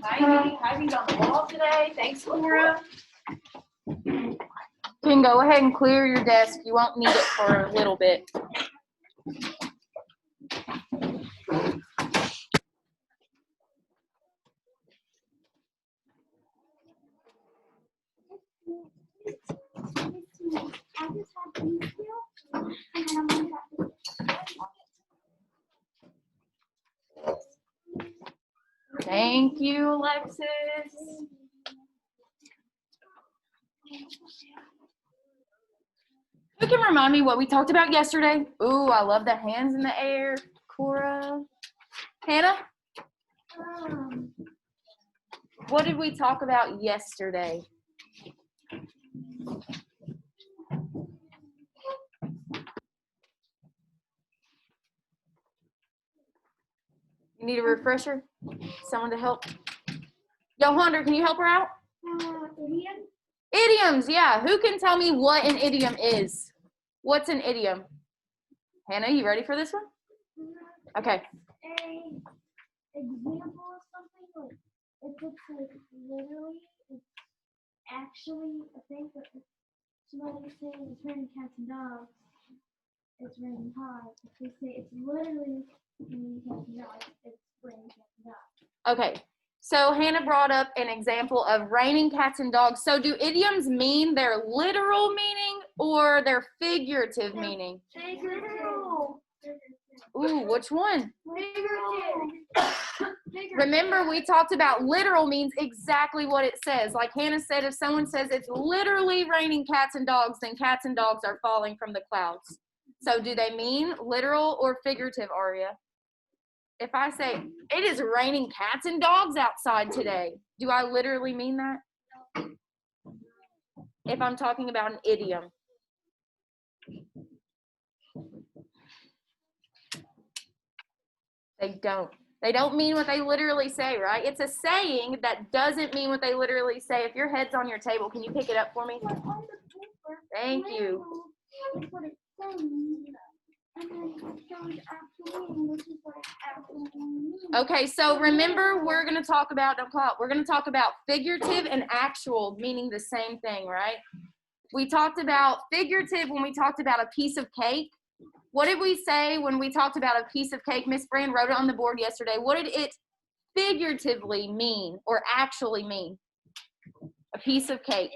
Heidi. Heidi's on the wall today. Thanks, Laura. You can go ahead and clear your desk. You won't need it for a little bit. Thank you, Alexis. Who can remind me what we talked about yesterday? Ooh, I love the hands in the air. Cora. Hannah? What did we talk about yesterday? You need a refresher? Someone to help? Johander, can you help her out? Idioms? Idioms, yeah. Who can tell me what an idiom is? What's an idiom? Hannah, you ready for this one? Okay. An example of something, like, if it's like literally, it's actually a thing, but somebody say it's raining cats and dogs, it's raining pies. If they say it's literally raining cats and dogs, it's raining cats and dogs. Okay. So Hannah brought up an example of raining cats and dogs. So do idioms mean their literal meaning or their figurative meaning? Literal. Ooh, which one? Figurative. Remember, we talked about literal means exactly what it says. Like Hannah said, if someone says it's literally raining cats and dogs, then cats and dogs are falling from the clouds. So do they mean literal or figurative, Aria? If I say, it is raining cats and dogs outside today, do I literally mean that? If I'm talking about an idiom. They don't. They don't mean what they literally say, right? It's a saying that doesn't mean what they literally say. If your head's on your table, can you pick it up for me? Thank you. Okay, so remember, we're going to talk about, don't call it, we're going to talk about figurative and actual, meaning the same thing, right? We talked about figurative when we talked about a piece of cake. What did we say when we talked about a piece of cake? Miss Brand wrote it on the board yesterday. What did it figuratively mean or actually mean? A piece of cake.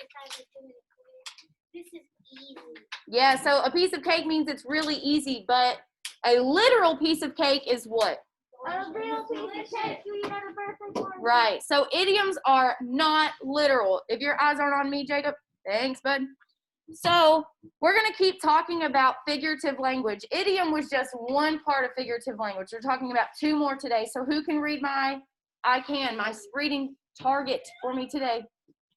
This is easy. Yeah, so a piece of cake means it's really easy, but a literal piece of cake is what? A real piece of cake you eat at a birthday party. Right, so idioms are not literal. If your eyes aren't on me, Jacob, thanks, bud. So we're going to keep talking about figurative language. Idiom was just one part of figurative language. We're talking about two more today. So who can read my reading target for me today?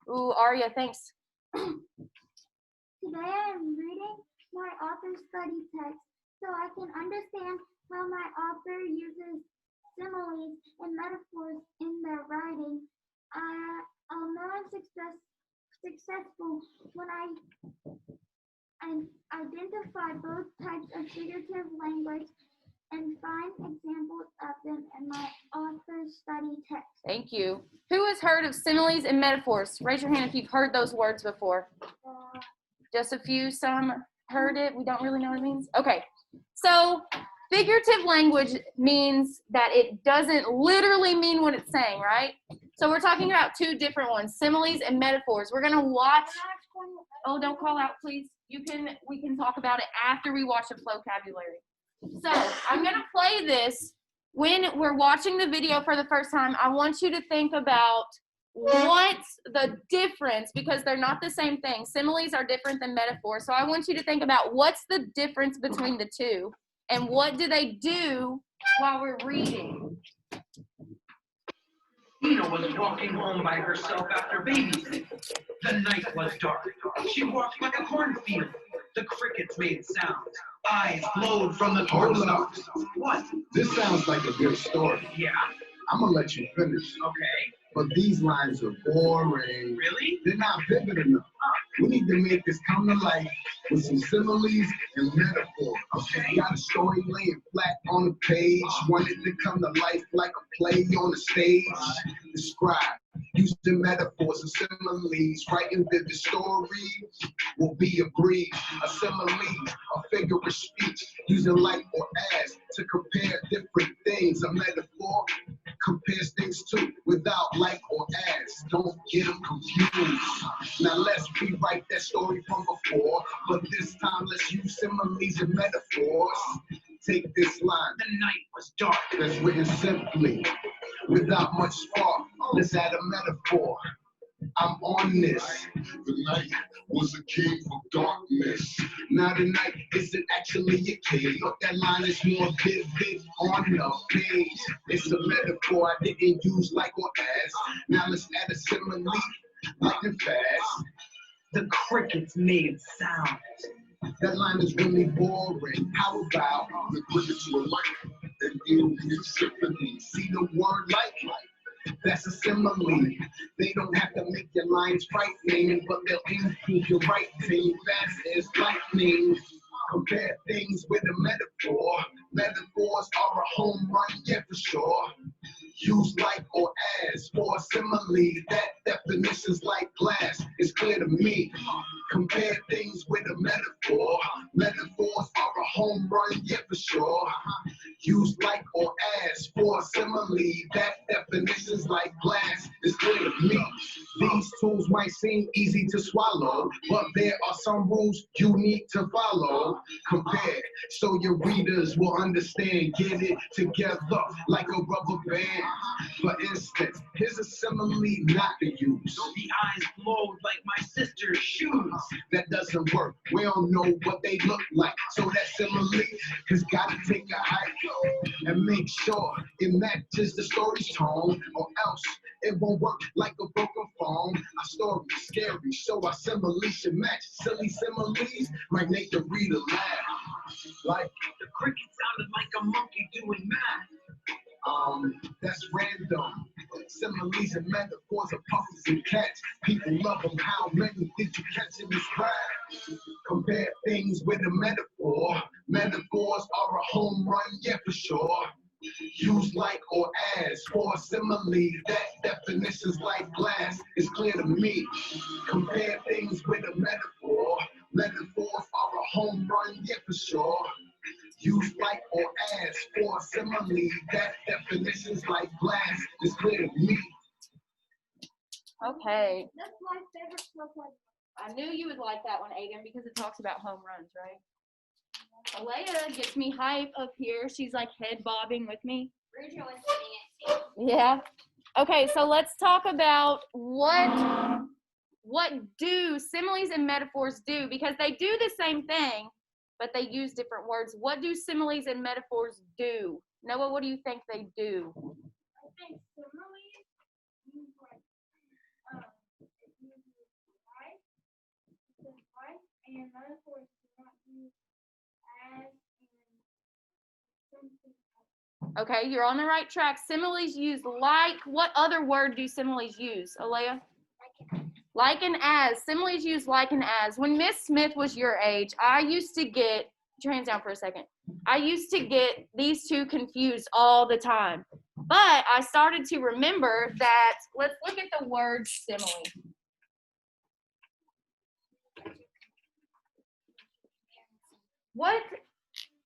Ooh, Aria, thanks. Today I'm reading my author's study text so I can understand how my author uses similes and metaphors in their writing. I'll know I'm successful when I identify both types of figurative language and find examples of them in my author's study text. Thank you. Who has heard of similes and metaphors? Raise your hand if you've heard those words before. Just a few, some heard it. We don't really know what it means. Okay, so figurative language means that it doesn't literally mean what it's saying, right? So we're talking about two different ones, similes and metaphors. We're gonna watch, oh, don't call out, please. We can talk about it after we watch the vocabulary. So I'm gonna play this. When we're watching the video for the first time, I want you to think about what's the difference, because they're not the same thing. Similes are different than metaphors. So I want you to think about what's the difference between the two and what do they do while we're reading. Tina was walking home by herself after babysitting. The night was dark. She walked like a cornfield. The crickets made sounds. Eyes glowed from the corn stalks. What? This sounds like a good story. Yeah? I'm gonna let you finish. Okay. But these lines are boring. Really? They're not vivid enough. We need to make this come to life with some similes and metaphors. Okay, got a story laying flat on the page. Want it to come to life like a play on the stage. Describe using metaphors and similes. Writing the story will be a breeze. A simile, a figure of speech. Using like or as to compare different things. A metaphor compares things to without like or as. Don't get them confused. Now let's rewrite that story from before, but this time let's use similes and metaphors. Take this line. The night was dark. That's written simply, without much spark. Let's add a metaphor. I'm on this. The night was a king of darkness. Now the night isn't actually a cave, but that line is more vivid on the page. It's a metaphor I didn't use like or as. Now let's add a simile, like and fast. The crickets made sound. That line is really boring. How about the crickets were like an alien symphony? See the word like? That's a simile. They don't have to make your lines frightening, but they'll improve your writing fast as lightning. Compare things with a metaphor. Metaphors are a home run, yeah, for sure. Use like or as for a simile. That definition's like glass. It's clear to me. Compare things with a metaphor. Metaphors are a home run, yeah, for sure. Use like or as for a simile. That definition's like glass. It's clear to me. These tools might seem easy to swallow, but there are some rules you need to follow. Compare so your readers will understand. Get it together like a rubber band. For instance, here's a simile not to use. The eyes glowed like my sister's shoes. That doesn't work. We don't know what they look like. So that simile has got to take a hike and make sure it matches the story's tone, or else it won't work like a broken phone. Our story is scary, so our simile should match. Silly similes might make the reader laugh. Like, The cricket sounded like a monkey doing math. that's random. Similes and metaphors of puppies and cats. People love them. How many did you catch in this class? Compare things with a metaphor. Metaphors are a home run, yeah, for sure. Use like or as for a simile. That definition's like glass. It's clear to me. Compare things with a metaphor. Metaphors are a home run, yeah, for sure. Use like or as for a simile. That definition's like glass. It's clear to me. Okay. That's my favorite stuff. Like, I knew you would like that one, Aiden, because it talks about home runs, right? Alea gets me hype up here. She's like head bobbing with me. Yeah. Okay, so let's talk about what do similes and metaphors do, because they do the same thing, but they use different words. What do similes and metaphors do? Noah, what do you think they do? I think similes use like it uses life, and metaphors do not use as and something else. Okay, you're on the right track. Similes use like. What other word do similes use, Alea? Like and as. Similes use like and as. When Miss Smith was your age, I used to get, put your hands down for a second. I used to get these two confused all the time. But I started to remember that, let's look at the word simile. What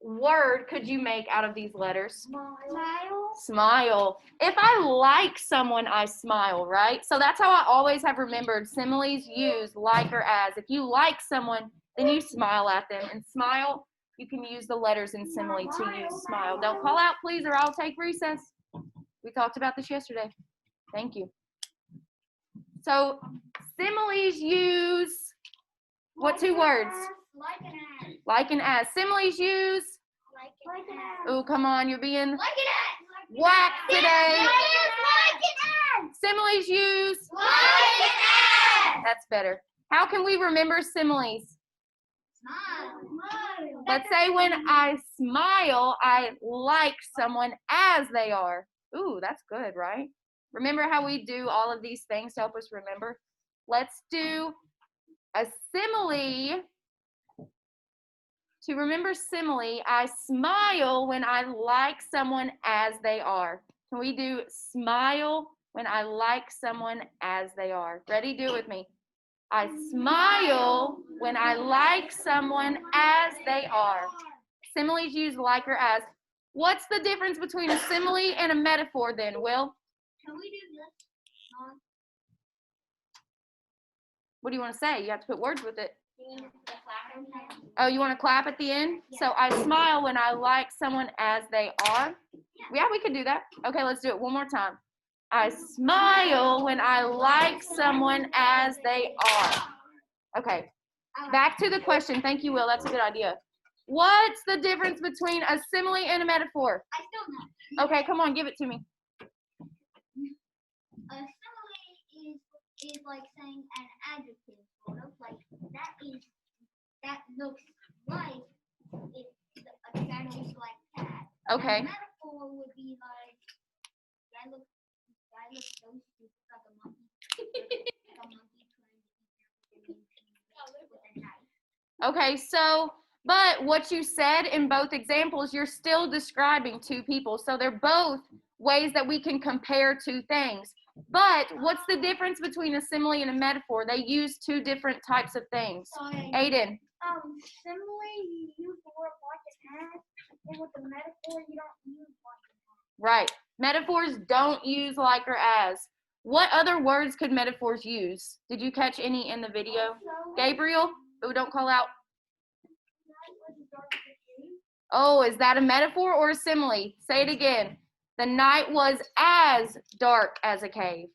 word could you make out of these letters? Smile. Smile. If I like someone, I smile, right? So that's how I always have remembered similes use like or as. If you like someone, then you smile at them. And smile, you can use the letters in simile to use smile. Don't call out, please, or I'll take recess. We talked about this yesterday. Thank you. So similes use what two words? Like an as. Like and as. Similes use, Like an as. oh, come on, you're being Like an as. whacked today. Like an as. Similes use, Like an as. that's better. How can we remember similes? Smile. Let's say when I smile, I like someone as they are. Ooh, that's good, right? Remember how we do all of these things to help us remember? Let's do A simile, to remember simile, I smile when I like someone as they are. Can we do smile when I like someone as they are? Ready? Do it with me. I smile when I like someone as they are. Similes use like or as. What's the difference between a simile and a metaphor then, Will? Can we do this? What do you want to say? You have to put words with it. The clap. Oh, you want to clap at the end? So I smile when I like someone as they are. Yeah, we could do that. Okay, let's do it one more time. I smile when I like someone as they are. Okay, back to the question. Thank you, Will. That's a good idea. What's the difference between a simile and a metaphor? I still know. Okay, come on, give it to me. A simile is like saying an adjective, sort of like that looks like a shadow is like that. Okay. A metaphor would be like that looks so stupid like a monkey. Like a monkey trying to eat with a knife. Okay, so, but what you said in both examples, you're still describing two people. So they're both ways that we can compare two things. But what's the difference between a simile and a metaphor? They use two different types of things. Aiden. Simile you use the word like and as, and with the metaphor you don't use like and as. Right. Metaphors don't use like or as. What other words could metaphors use? Did you catch any in the video? Gabriel? Oh, don't call out. Oh, is that a metaphor or a simile? Say it again. The night was as dark as a cave.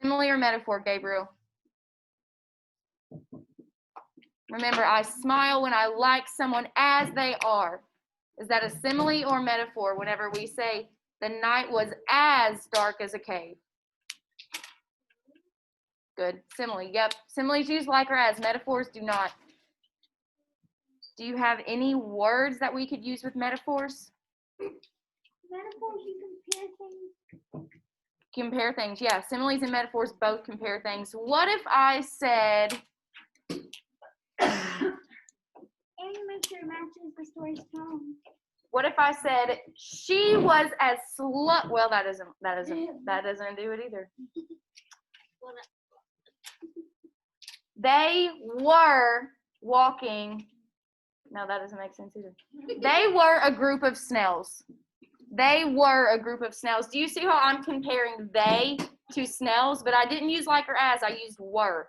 Simile or metaphor, Gabriel? Remember, I smile when I like someone as they are. Is that a simile or metaphor whenever we say the night was as dark as a cave? Good. Simile. Yep. Similes use like or as. Metaphors do not. Do you have any words that we could use with metaphors? Metaphors you compare things. Compare things. Yeah. Similes and metaphors both compare things. What if I said, And you make sure it matches the story's tone. what if I said she was as slow? Well, that doesn't do it either. They were walking. No, that doesn't make sense either. They were a group of snails. They were a group of snails. Do you see how I'm comparing they to snails? But I didn't use like or as. I used were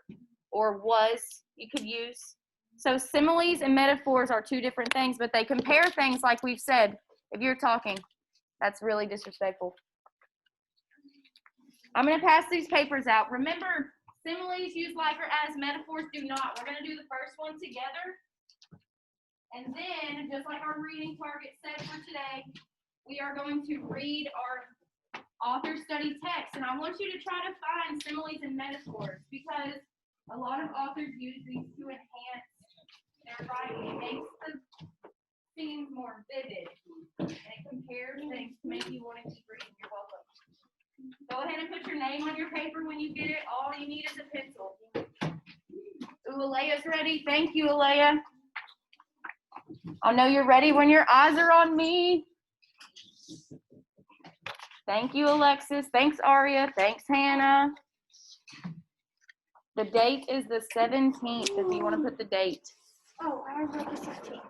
or was. You could use. So similes and metaphors are two different things, but they compare things like we've said. If you're talking, that's really disrespectful. I'm going to pass these papers out. Remember, similes use like or as, metaphors do not. We're going to do the first one together. And then, just like our reading target said for today, we are going to read our author study text. And I want you to try to find similes and metaphors because a lot of authors use these to enhance their writing. It makes the scenes more vivid. And it compares things to make you want to keep reading. You're welcome. Go ahead and put your name on your paper when you get it. All you need is a pencil. Ooh, Alea's ready. Thank you, Alea. I know you're ready when your eyes are on me. Thank you, Alexis. Thanks, Aria. Thanks, Hannah. The date is the 17th if you want to put the date. Oh, I wrote the 16th.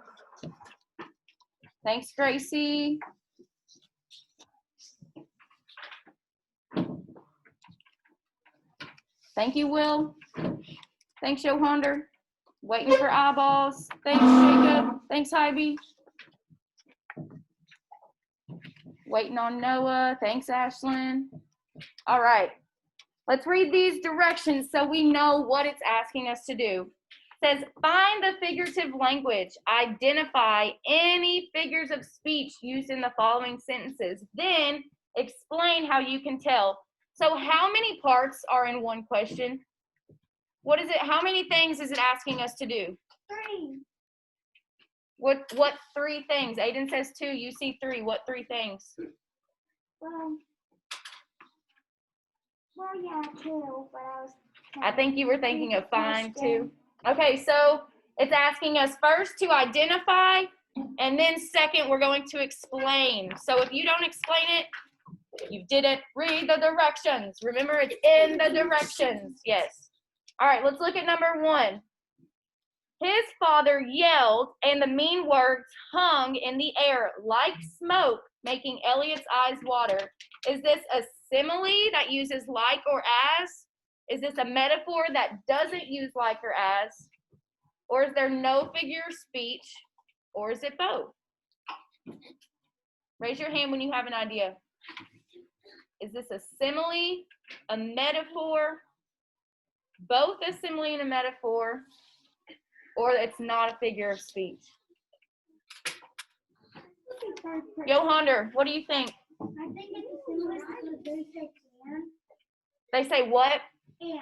Thanks, Gracie. Thank you, Will. Thanks, Johander. Waiting for eyeballs. Thanks, Jacob. Thanks, Ivy. Waiting on Noah. Thanks, Ashlyn. All right. Let's read these directions so we know what it's asking us to do. It says, find the figurative language. Identify any figures of speech used in the following sentences. Then explain how you can tell. So how many parts are in one question? What is it? How many things is it asking us to do? 3. What 3 things? Aiden says 2. You see 3. What 3 things? Well, yeah, 2, but I was I think you were thinking of find too. Okay, so it's asking us first to identify, and then second, we're going to explain. So if you don't explain it, you didn't read the directions. Remember, it's in the directions. Yes. All right, let's look at number 1. His father yelled, and the mean words hung in the air like smoke, making Elliot's eyes water. Is this a simile that uses like or as? Is this a metaphor that doesn't use like or as? Or is there no figure of speech? Or is it both? Raise your hand when you have an idea. Is this a simile, a metaphor, both a simile and a metaphor, or it's not a figure of speech? Johander, what do you think? I think it's a similar because they say can. They say what? And.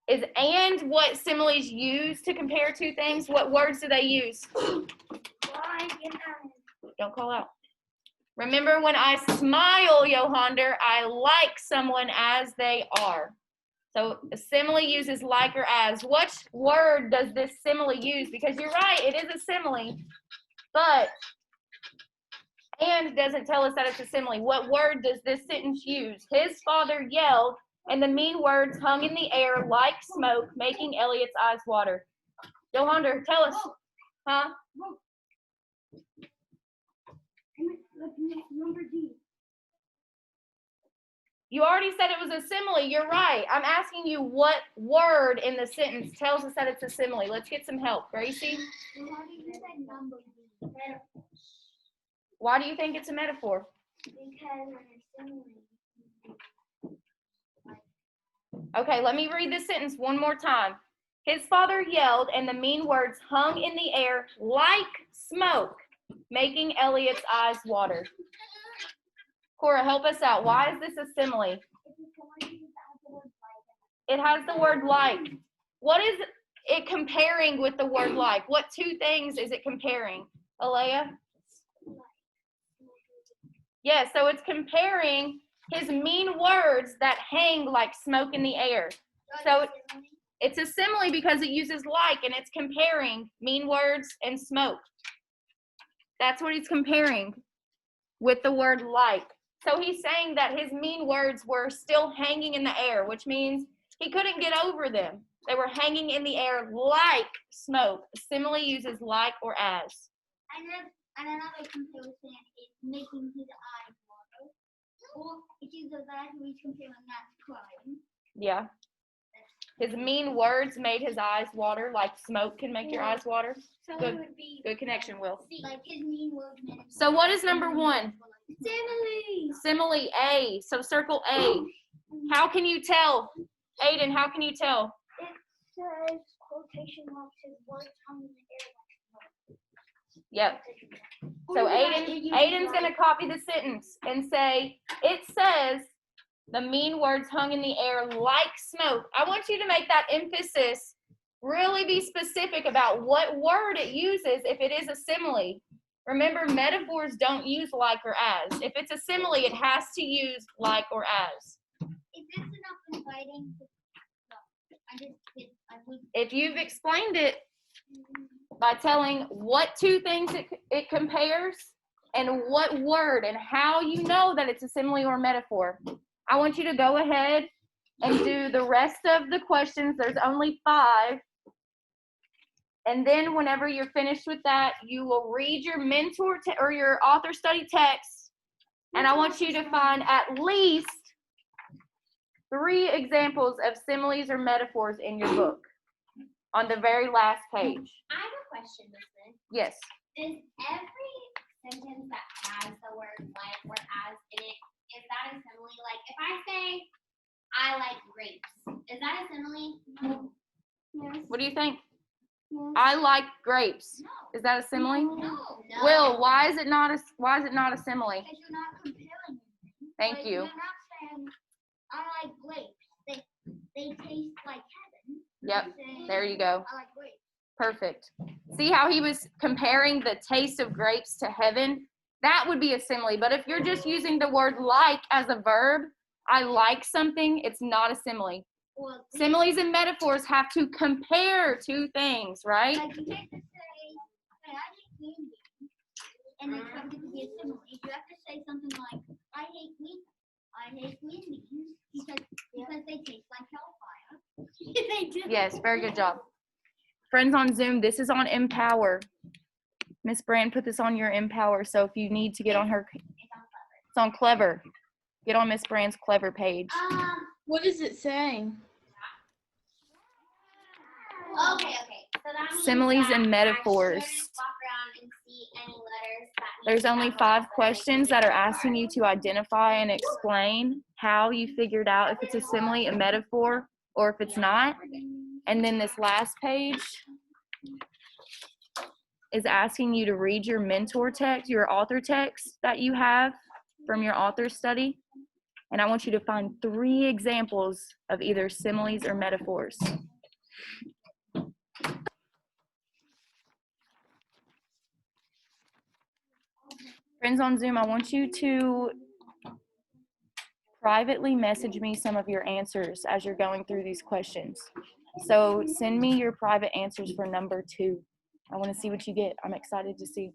Is and what similes use to compare two things? What words do they use? Like and. Don't call out. Remember, when I smile, Johander, I like someone as they are. So a simile uses like or as. What word does this simile use? Because you're right, it is a simile, but and doesn't tell us that it's a simile. What word does this sentence use? His father yelled, and the mean words hung in the air like smoke, making Elliot's eyes water. Johander, tell us. Huh? Number D. You already said it was a simile. You're right. I'm asking you what word in the sentence tells us that it's a simile. Let's get some help. Gracie? Why do you say number D? Why do you think it's a metaphor? Because when it's simile. Okay, let me read this sentence one more time. His father yelled, and the mean words hung in the air like smoke, making Elliot's eyes water. Cora, help us out. Why is this a simile? It has the word like. What is it comparing with the word like? What two things is it comparing? Alea? Yeah, so it's comparing his mean words that hang like smoke in the air. So it's a simile because it uses like, and it's comparing mean words and smoke. That's what he's comparing with the word like. So he's saying that his mean words were still hanging in the air, which means he couldn't get over them. They were hanging in the air like smoke. Simile uses like or as. And another comparison is making his eyes water. Or it uses that he's comparing that to crying. Yeah. His mean words made his eyes water, like smoke can make your eyes water. So Good. it would be Good connection, Will. like his mean words made his So what is number 1? simile. Simile A. So circle A. How can you tell? Aiden, how can you tell? It says quotation marks his words hung in the air. Yep. So Aiden's going to copy the sentence and say, it says the mean words hung in the air like smoke. I want you to make that emphasis, really be specific about what word it uses if it is a simile. Remember, metaphors don't use like or as. If it's a simile, it has to use like or as. Is this enough inviting? If you've explained it by telling what two things it compares and what word and how you know that it's a simile or metaphor, I want you to go ahead and do the rest of the questions. There's only 5. And then whenever you're finished with that, you will read your mentor or your author study text. And I want you to find at least 3 examples of similes or metaphors in your book on the very last page. I have a question, Miss. Yes. Is every sentence that has the word like or as in it, is that a simile? Like if I say I like grapes, is that a simile? No. Yes. What do you think? Yes. I like grapes. No. Is that a simile? No. Will, why is it not a simile? Because you're not comparing anything. Thank Like, you. You're not saying I like grapes. They taste like heaven. Yep. You're saying, There you go. I like grapes. Perfect. See how he was comparing the taste of grapes to heaven? That would be a simile. But if you're just using the word like as a verb, I like something, it's not a simile. Well, Similes and metaphors have to compare two things, right? Like you can't just say, "Hey, I hate candy," and expect it to be a simile. You have to say something like, "I hate candy. I hate candy because they taste like hellfire." They do. Yes, very good job. Friends on Zoom, this is on Empower. Miss Brand put this on your Empower, so if you need to get on her, it's on Clever. Get on Miss Brand's Clever page. What is it saying? Okay. So that means Similes that and I metaphors. shouldn't walk around and see any letters that There's mean only that 5 letters questions that are asking you to identify and explain how you figured out if it's a simile, a metaphor, or if it's not. And then this last page is asking you to read your mentor text, your author text that you have from your author study. And I want you to find 3 examples of either similes or metaphors. Friends on Zoom, I want you to privately message me some of your answers as you're going through these questions. So send me your private answers for number 2. I want to see what you get. I'm excited to see.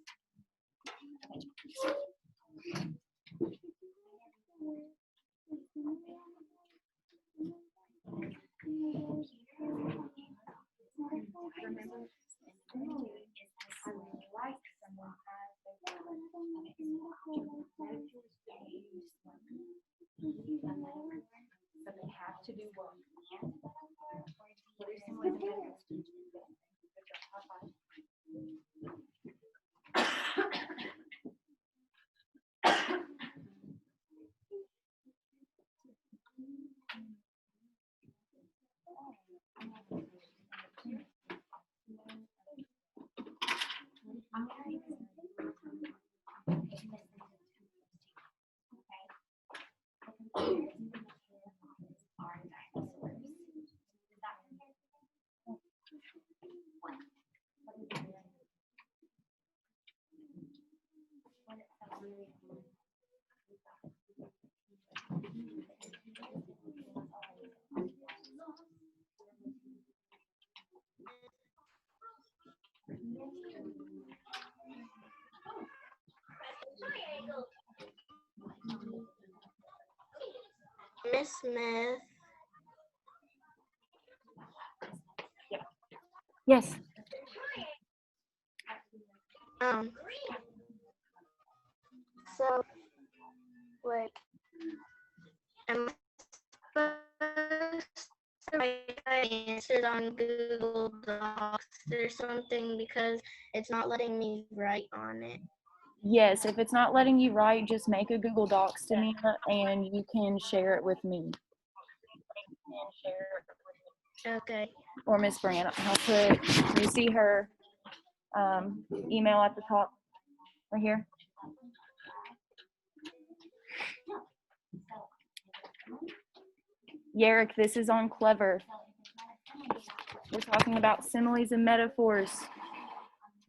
Miss Smith. Yes. So, like, am I supposed to write my answers on Google Docs or something because it's not letting me write on it? Yes, if it's not letting you write, just make a Google Docs to me and you can share it with me. Okay. Or Miss Brand. I'll put, you see her email at the top right here? Yarrick, this is on Clever. We're talking about similes and metaphors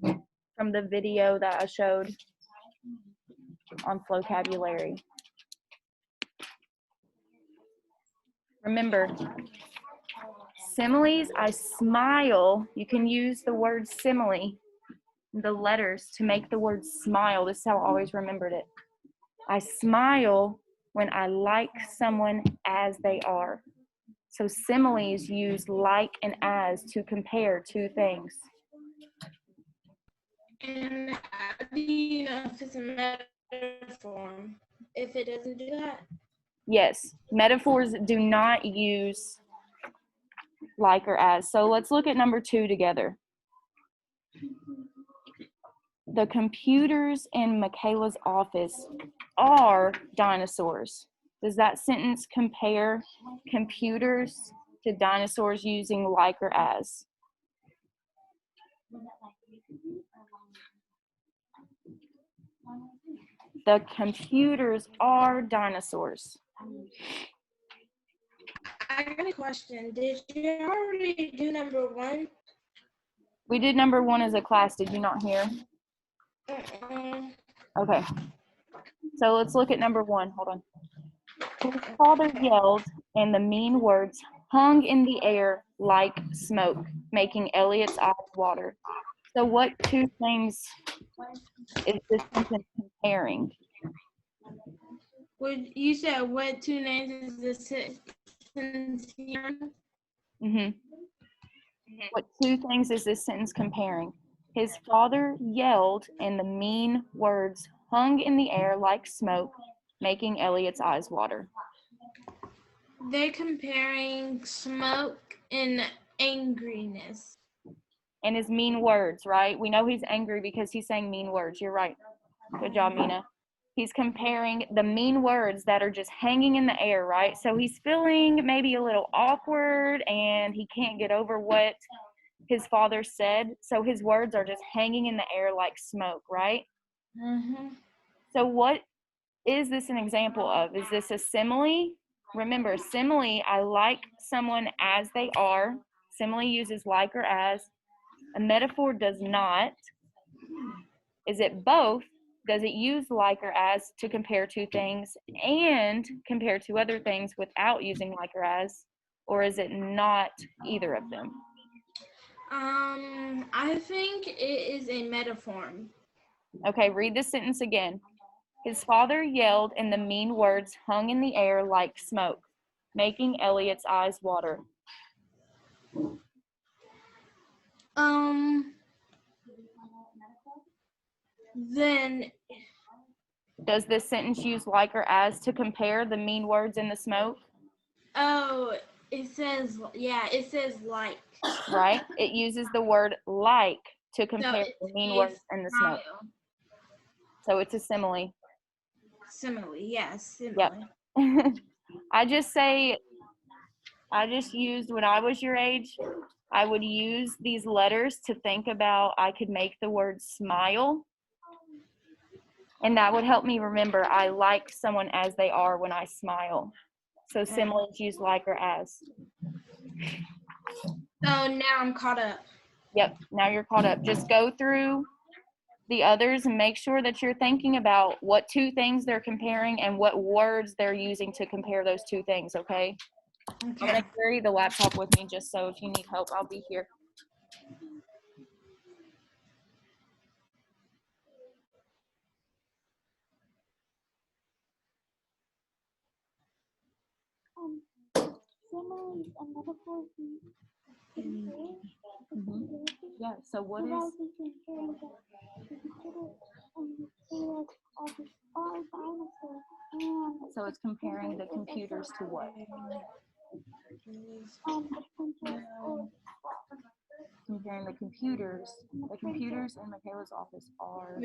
from the video that I showed on Flocabulary. Remember, similes, I smile. You can use the word simile, the letters, to make the word smile. This is how I always remembered it. I smile when I like someone as they are. So similes use like and as to compare two things. And how do you know if it's a metaphor if it doesn't do that? Yes, metaphors do not use like or as. So let's look at number 2 together. The computers in Michaela's office are dinosaurs. Does that sentence compare computers to dinosaurs using like or as? The computers are dinosaurs. I got a question. Did you already do number 1? We did number 1 as a class. Did you not hear? Okay. So let's look at number 1. Hold on. His father yelled, and the mean words hung in the air like smoke, making Elliot's eyes water. So what two things is this sentence comparing? You said what two names is this sentence here? Hmm. What two things is this sentence comparing? His father yelled, and the mean words hung in the air like smoke, making Elliot's eyes water. They're comparing smoke and angriness. And his mean words, right? We know he's angry because he's saying mean words. You're right. Good job, Mina. He's comparing the mean words that are just hanging in the air, right? So he's feeling maybe a little awkward and he can't get over what his father said. So his words are just hanging in the air like smoke, right? Mm-hmm. So what is this an example of? Is this a simile? Remember, simile, I like someone as they are. Simile uses like or as. A metaphor does not. Is it both? Does it use like or as to compare two things and compare two other things without using like or as? Or is it not either of them? I think it is a metaphor. Okay, read the sentence again. His father yelled, and the mean words hung in the air like smoke, making Elliot's eyes water. Then Does this sentence use like or as to compare the mean words in the smoke? it says like. Right? It uses the word like to compare it the mean is words in the smoke. smile. So it's a simile. Simile, yes, simile. Yep. I just used, when I was your age, I would use these letters to think about, I could make the word smile. And that would help me remember I like someone as they are when I smile. So similes use like or as. So now I'm caught up. Yep, now you're caught up. Just go through the others and make sure that you're thinking about what two things they're comparing and what words they're using to compare those two things, okay? I'm gonna carry the laptop with me just so if you need help, I'll be here. Similes and metaphors Yeah, so what but I was is, thinking comparing the computer and the Similes office are dinosaurs and so it's comparing the computers to what? the printer or Comparing the computers in Michaela's office are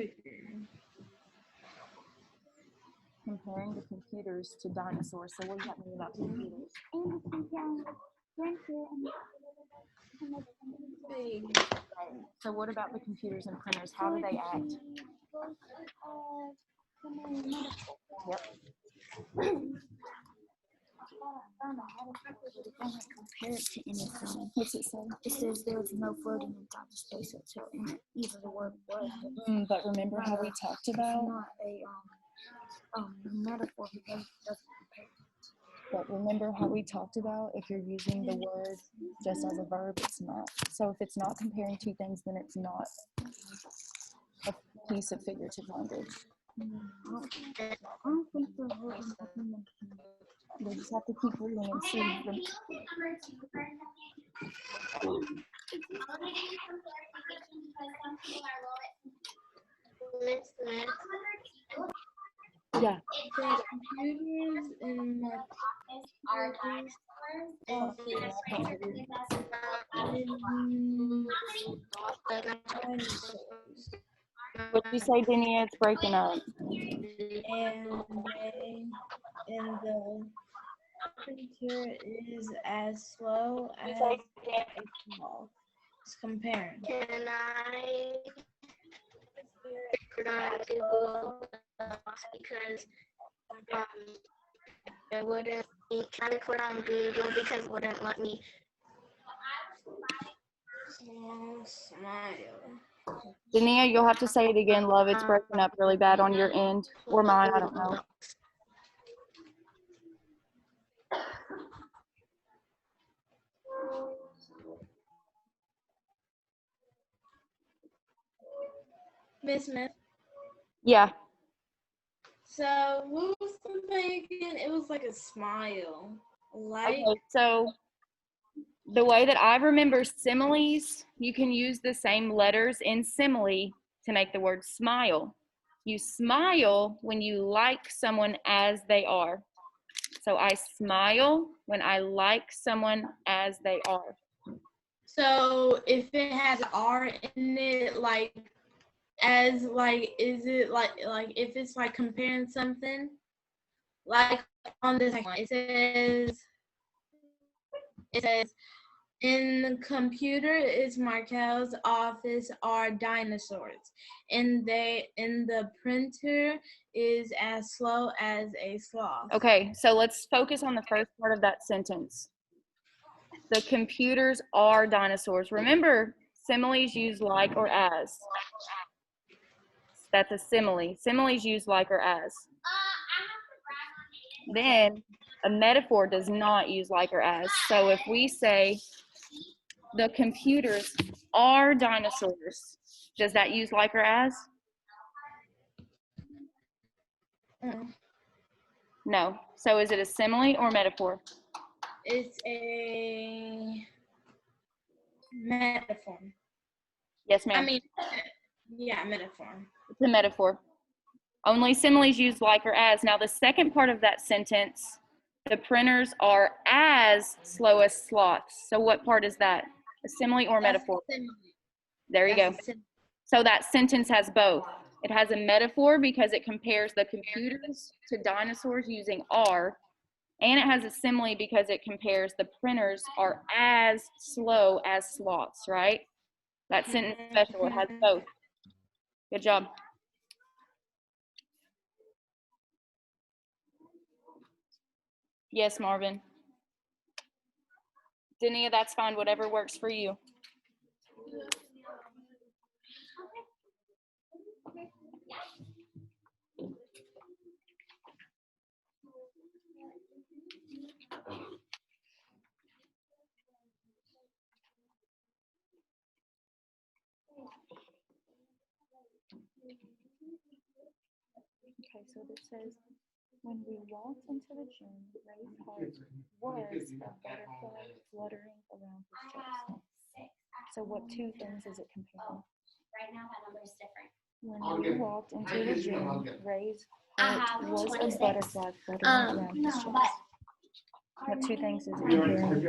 comparing the computers to dinosaurs. So what does that mean about computers? and the comparing the printer and Big. Right. So what about the computers and printers? How do they act? Yep. Compare it to anything. What's it say? It says there is no floating in time and space until either the word was. But remember how we talked about? Not a metaphor because it doesn't compare. But remember how we talked about if you're using the word just as a verb, it's not. So if it's not comparing two things, then it's not a piece of figurative language. I don't think the word is nothing. You just have to keep reading and see. Yeah. Computers and What did you say, Denia? It's breaking up. and the printer is as slow as a small. It's comparing. Can I not Google because it wouldn't try to put on Google because it wouldn't let me. Smile. Denia, you'll have to say it again, love. It's breaking up really bad on your end or mine. I don't know. Miss Smith. Yeah. So what was the thing again? It was like a smile. Like Okay, so the way that I remember similes, you can use the same letters in simile to make the word smile. You smile when you like someone as they are. So I smile when I like someone as they are. so if it has R in it, like as like is it like if it's like comparing something? Like on this one, it says in the computer is Markel's office are dinosaurs. In the printer is as slow as a sloth. Okay, so let's focus on the first part of that sentence. The computers are dinosaurs. Remember, similes use like or as. That's a simile. Similes use like or as. Then a metaphor does not use like or as. So if we say the computers are dinosaurs, does that use like or as? No. So is it a simile or metaphor? It's a metaphor. Yes, ma'am. I mean, yeah, metaphor. It's a metaphor. Only similes use like or as. Now the second part of that sentence, the printers are as slow as sloths. So what part is that? A simile or metaphor? There you go. So that sentence has both. It has a metaphor because it compares the computers to dinosaurs using are, and it has a simile because it compares the printers are as slow as sloths, right? That sentence is special. It has both. Good job. Yes, Marvin. Denia, that's fine. Whatever works for you. Okay, so this says, when we walked into the gym, Ray's heart was a butterfly fluttering around his chest. So what two things is it comparing? Right now that number is different. When we walked into the gym, Ray's heart was a butterfly fluttering around his chest. What two things is it comparing?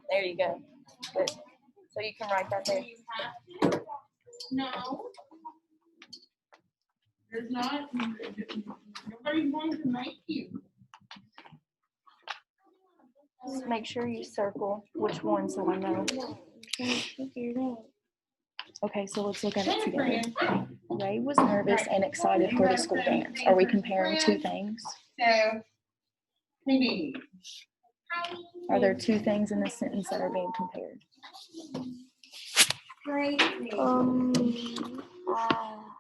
There you go. Good. So you can write that there. No. There's not. Nobody's going to make you. Just make sure you circle which one so I know. Okay, so let's look at it together. Ray was nervous and excited for the school dance. Are we comparing two things? So, maybe. Are there two things in this sentence that are being compared? Read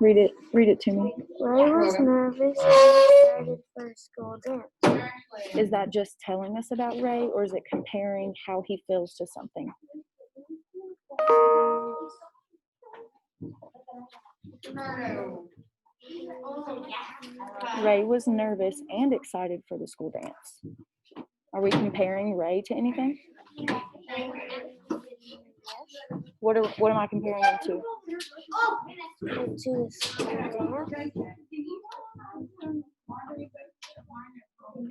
it to me. Ray was nervous and excited for school dance. Is that just telling us about Ray, or is it comparing how he feels to something? Ray was nervous and excited for the school dance. Are we comparing Ray to anything? What am I comparing him to? To the school dance.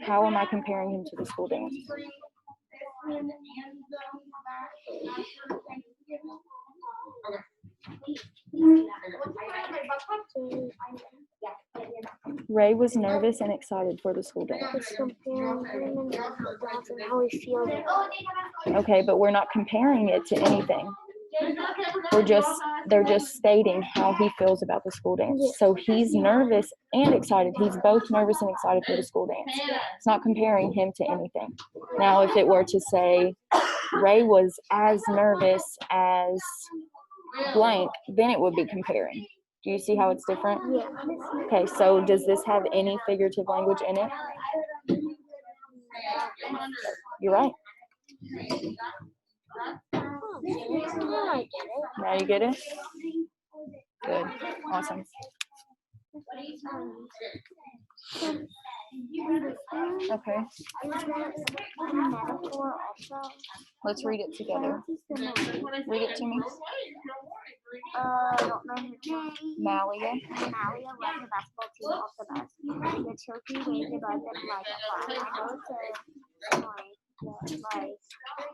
How am I comparing him to the school dance? Ray was nervous and excited for the school dance. It's comparing him and the dance and how he feels. Okay, but we're not comparing it to anything. They're just stating how he feels about the school dance. So he's nervous and excited. He's both nervous and excited for the school dance. It's not comparing him to anything. Now, if it were to say Ray was as nervous as blank, then it would be comparing. Do you see how it's different? Yeah. Okay, so does this have any figurative language in it? You're right. Now you get it? Good. Awesome. Okay. Let's read it together. Read it to me. I don't know her name. Malia. Malia was the basketball team of the best. The trophy waved above them like a flag. I know it's like,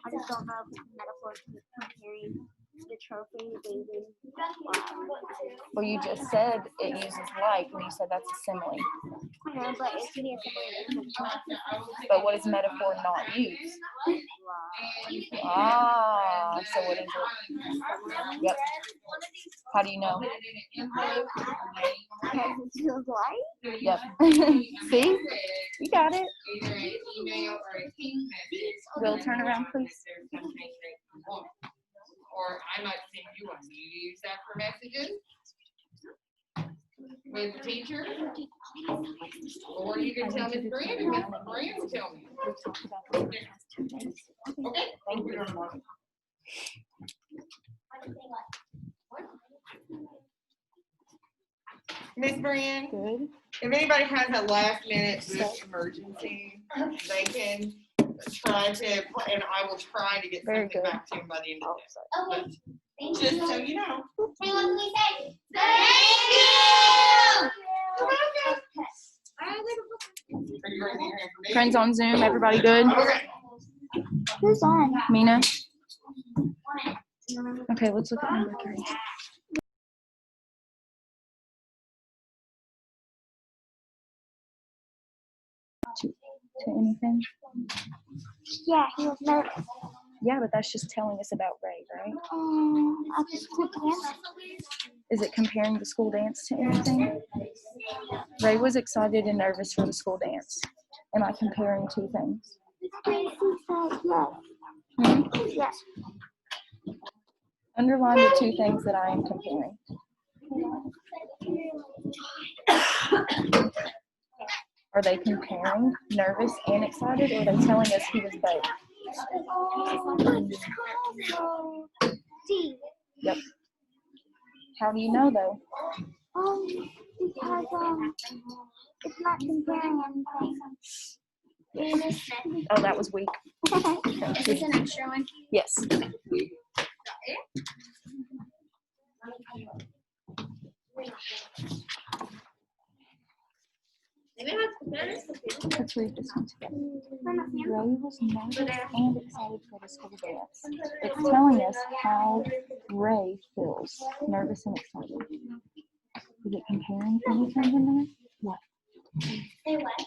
I just don't know if it's a metaphor comparing the trophy waving flag. Well, you just said it uses like, and you said that's a simile. I know, but it can be a simile. But what does metaphor not use? Ah, so what is it? Yep. How do you know? Yep. See? You got it. Will, turn around, please. Or I might send you one. Do you use that for messages? With the teacher? Or you can tell Miss Brand and Miss Brand tell me. Okay. Thank you. Miss Brand, Good. if anybody has a last minute emergency, they can try to, and I will try to get Very something good. back to him by the end of the day. Okay. Thank Just you. so you know. Hey, what can we say? Thank you. Are you ready to hear information? Friends on Zoom, everybody good? Okay. Who's on? Mina? Okay, let's look at number 3. To anything? Yeah, he was nervous. Yeah, but that's just telling us about Ray, right? At the school dance. Is it comparing the school dance to anything? Ray was excited and nervous for the school dance. Am I comparing two things? Yes. Hmm? Yes. Underline the two things that I am comparing. Are they comparing nervous and excited, or are they telling us he was both? D. Yep. How do you know, though? Because it's not comparing anything. Oh, that was weak. Is this an extra one? Yes. Let's read this one together. Ray was nervous and excited for the school dance. It's telling us how Ray feels, nervous and excited. Is it comparing anything in there? What? Say what?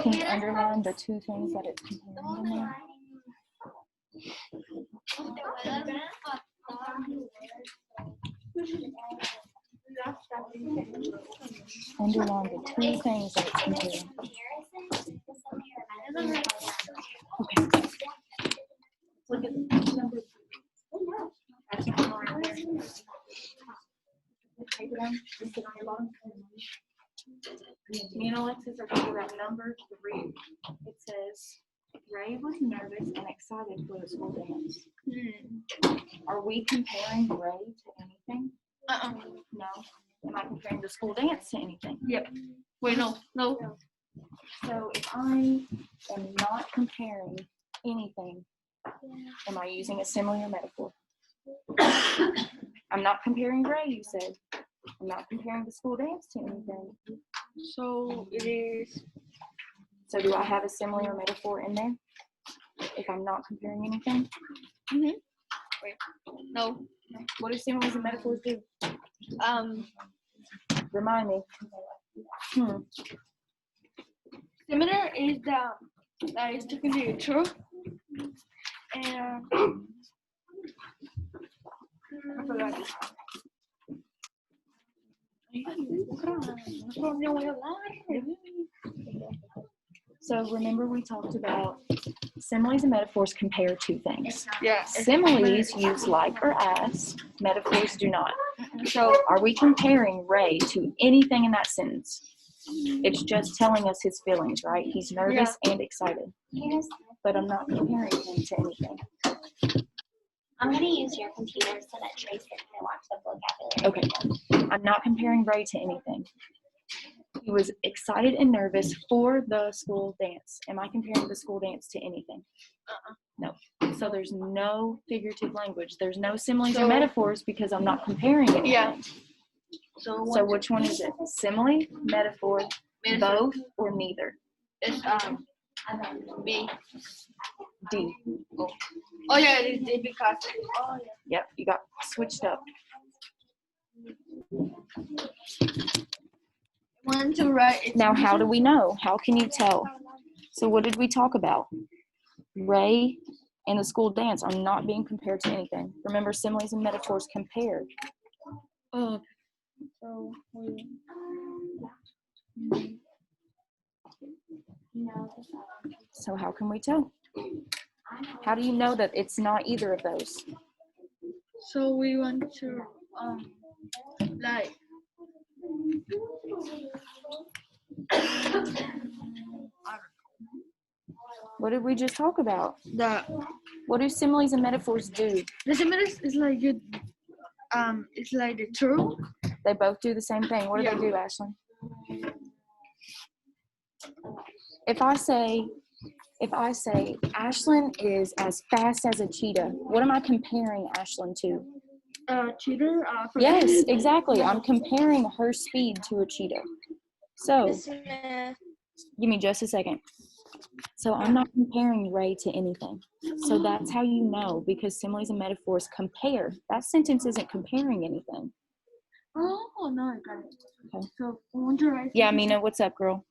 Can you underline the two things that it's comparing in there? Underline the two things that it's comparing. down. Just sit on your bottom. Me and Alexis are talking about number 3. It says, Ray was nervous and excited for the school dance. Are we comparing Ray to anything? No. Am I comparing the school dance to anything? Yep. Wait, no. So if I am not comparing anything, am I using a simile or metaphor? I'm not comparing Ray, you said. I'm not comparing the school dance to anything. So it is. So do I have a simile or metaphor in there if I'm not comparing anything? No. What do similes and metaphors do? Remind me. Similar is that is taken to the truth. And I forgot this. So remember we talked about similes and metaphors compare two things. Yeah. Similes use like or as, metaphors do not. So are we comparing Ray to anything in that sentence? It's just telling us his feelings, right? He's nervous and excited. But I'm not comparing him to anything. I'm gonna use your computer so that Trace can watch the vocabulary. Okay. I'm not comparing Ray to anything. He was excited and nervous for the school dance. Am I comparing the school dance to anything? No. So there's no figurative language. There's no similes or metaphors because I'm not comparing anything. Yeah. So which one is it? Simile, metaphor, both, or neither? It's B. D. Oh yeah, it is because. Oh yeah. Yep, you got switched up. 1 to right. Now, how do we know? How can you tell? So what did we talk about? Ray and the school dance are not being compared to anything. Remember, similes and metaphors compare. Oh. So how can we tell? How do you know that it's not either of those? So we want to like. What did we just talk about? The What do similes and metaphors do? similes is like it. It's like the truth. They both do the same thing. What do Yeah. they do, Ashlyn? If I say Ashlyn is as fast as a cheetah, what am I comparing Ashlyn to? Cheater. Yes, exactly. I'm comparing her speed to a cheetah. So, Miss Smith. give me just a second. So I'm not comparing Ray to anything. So that's how you know, because similes and metaphors compare. That sentence isn't comparing anything. Oh no, I got it. Okay. So 1 to right. Yeah, Mina, what's up, girl?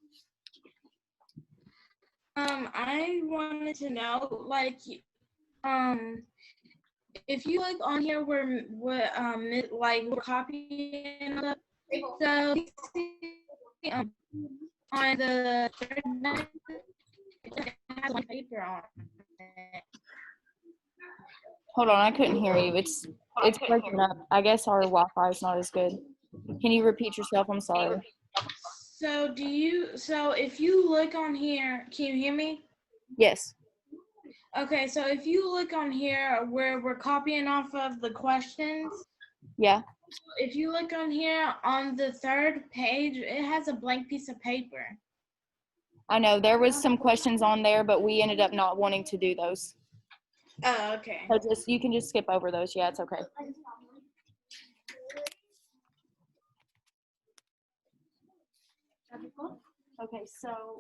I wanted to know, like, if you look on here where like we're copying stuff, so on the third line, it has one paper on it. Hold on, I couldn't hear you. It's breaking up. I guess our Wi-Fi is not as good. Can you repeat yourself? I'm sorry. So if you look on here, can you hear me? Yes. Okay, so if you look on here where we're copying off of the questions, Yeah. if you look on here on the third page, it has a blank piece of paper. I know there was some questions on there, but we ended up not wanting to do those. Oh, okay. So you can just skip over those. Yeah, it's okay. Okay, so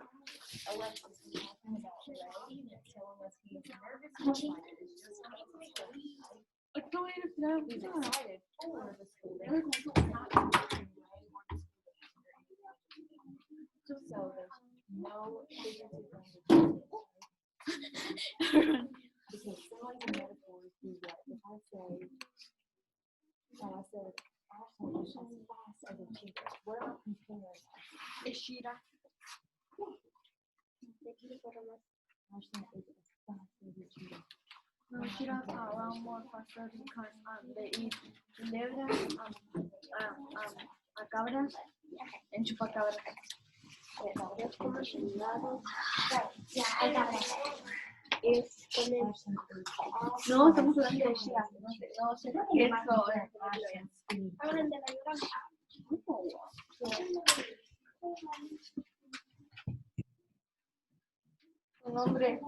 Alexis was talking about Ray and telling us he's nervous and excited. It's just not excited. He's excited for the school dance. So there's no figurative language. Because similes and metaphors do what? If I said, Ashley is as fast as a cheetah, what am I comparing? A cheetah. Ashley is as fast as a cheetah. No, cheetahs are a lot more faster because they eat. They live there. chupacabras. En chupacabras. Yeah, I got it. Es con el. No, estamos hablando de Shia. No sé qué es eso. Hablan de la llorona. Un hombre